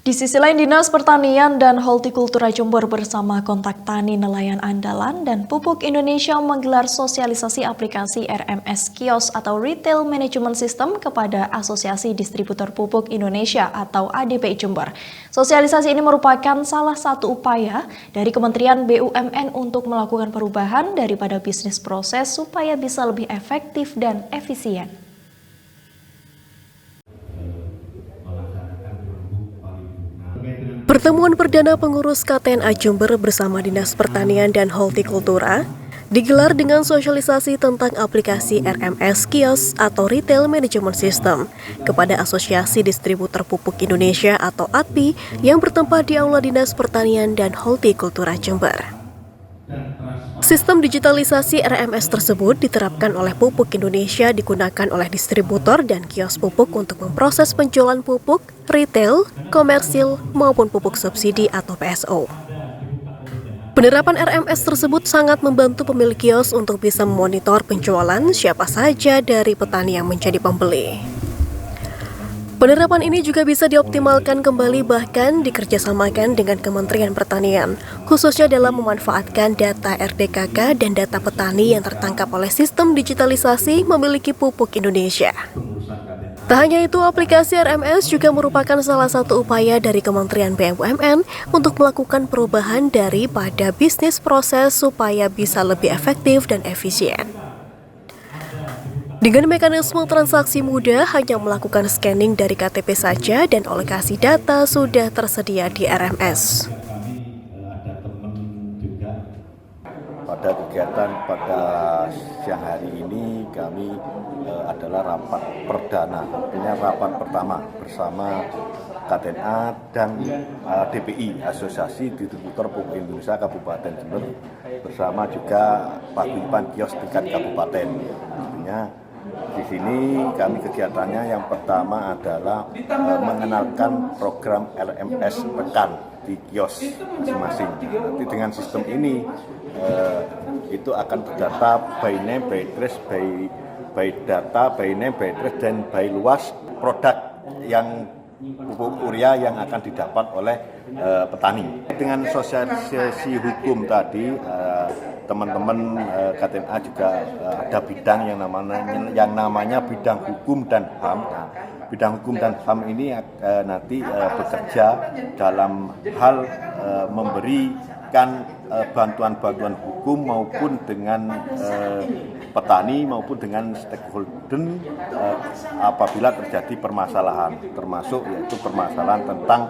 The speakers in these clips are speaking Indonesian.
Di sisi lain, Dinas Pertanian dan Hortikultura Jember bersama Kontak Tani Nelayan Andalan dan Pupuk Indonesia menggelar sosialisasi aplikasi RMS Kios atau Retail Management System kepada Asosiasi Distributor Pupuk Indonesia atau ADPI Jember. Sosialisasi ini merupakan salah satu upaya dari Kementerian BUMN untuk melakukan perubahan daripada bisnis proses supaya bisa lebih efektif dan efisien. Pertemuan perdana pengurus KTNA Jember bersama Dinas Pertanian dan Hortikultura digelar dengan sosialisasi tentang aplikasi RMS Kios atau Retail Management System kepada Asosiasi Distributor Pupuk Indonesia atau ADPI yang bertempat di Aula Dinas Pertanian dan Hortikultura Jember. Sistem digitalisasi RMS tersebut diterapkan oleh Pupuk Indonesia digunakan oleh distributor dan kios pupuk untuk memproses penjualan pupuk, retail, komersil, maupun pupuk subsidi atau PSO. Penerapan RMS tersebut sangat membantu pemilik kios untuk bisa memonitor penjualan siapa saja dari petani yang menjadi pembeli. Penerapan ini juga bisa dioptimalkan kembali bahkan dikerjasamakan dengan Kementerian Pertanian, khususnya dalam memanfaatkan data RDKK dan data petani yang tertangkap oleh sistem digitalisasi memiliki Pupuk Indonesia. Tak hanya itu, aplikasi RMS juga merupakan salah satu upaya dari Kementerian BUMN untuk melakukan perubahan daripada bisnis proses supaya bisa lebih efektif dan efisien. Dengan mekanisme transaksi mudah, hanya melakukan scanning dari KTP saja dan lokasi data sudah tersedia di RMS. Pada kegiatan pada siang hari ini kami adalah rapat perdana, artinya rapat pertama bersama KTNA dan DPI, Asosiasi Distributor Pupuk Indonesia Kabupaten Jember, bersama juga paguyuban kios tingkat kabupaten. Artinya di sini kami kegiatannya yang pertama adalah mengenalkan program RMS Pekan di kios masing-masing. Nanti dengan sistem ini itu akan terdata by name, by address, by data, by name, by address, dan by luas produk yang pupuk urea yang akan didapat oleh petani. Dengan sosialisasi hukum tadi, teman-teman KTNA juga ada bidang yang namanya bidang hukum dan HAM. Nah, bidang hukum dan HAM ini nanti bekerja dalam hal memberikan bantuan-bantuan hukum maupun dengan petani maupun dengan stakeholder apabila terjadi permasalahan, termasuk yaitu permasalahan tentang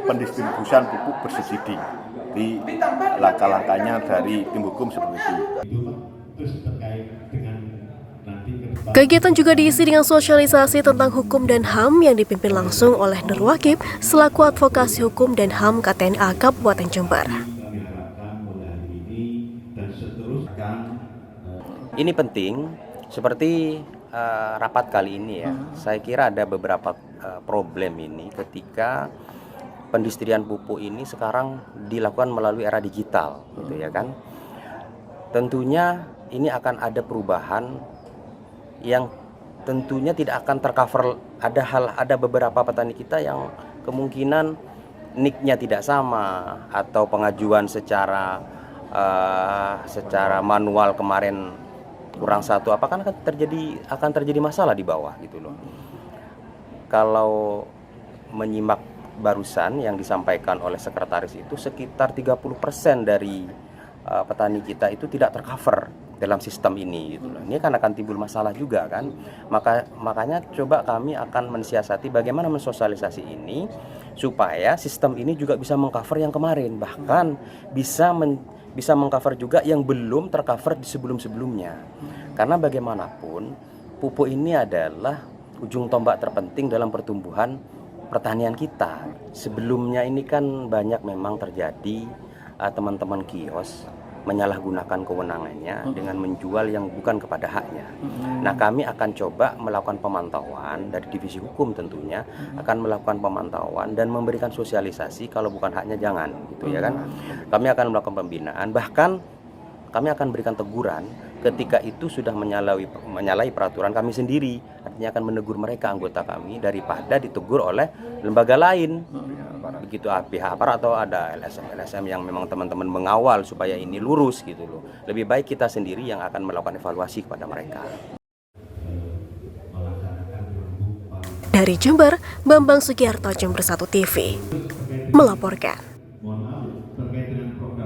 pendistribusian pupuk bersubsidi. Di langkah-langkahnya dari tim hukum seperti itu. Kegiatan juga diisi dengan sosialisasi tentang hukum dan HAM yang dipimpin langsung oleh Nur Wakib selaku advokasi hukum dan HAM KTNA Kabupaten Jember. Ini penting, seperti rapat kali ini ya, saya kira ada beberapa problem ini ketika pendistribusian pupuk ini sekarang dilakukan melalui era digital, gitu ya kan. Tentunya ini akan ada perubahan yang tentunya tidak akan tercover. Ada beberapa petani kita yang kemungkinan NIK-nya tidak sama atau pengajuan secara manual kemarin kurang satu, apakah akan terjadi masalah di bawah gitu loh. Kalau menyimak barusan yang disampaikan oleh sekretaris itu sekitar 30% dari petani kita itu tidak tercover dalam sistem ini gitu loh. Ini kan akan timbul masalah juga kan. Makanya coba kami akan mensiasati bagaimana mensosialisasi ini supaya sistem ini juga bisa mengcover yang kemarin, bahkan bisa mengcover juga yang belum tercover di sebelum-sebelumnya. Karena bagaimanapun pupuk ini adalah ujung tombak terpenting dalam pertumbuhan pertanian kita. Sebelumnya ini kan banyak memang terjadi teman-teman kios menyalahgunakan kewenangannya dengan menjual yang bukan kepada haknya. Nah, kami akan coba melakukan pemantauan dari divisi hukum, tentunya akan melakukan pemantauan dan memberikan sosialisasi, kalau bukan haknya jangan gitu ya kan. Kami akan melakukan pembinaan, bahkan kami akan berikan teguran ketika itu sudah menyalahi peraturan kami sendiri. secepatnya akan menegur mereka anggota kami daripada ditegur oleh lembaga lain. Begitu pihak aparat atau ada LSM yang memang teman-teman mengawal supaya ini lurus gitu loh. Lebih baik kita sendiri yang akan melakukan evaluasi kepada mereka. Dari Jember, Bambang Sugiarto, Jember 1 TV, melaporkan.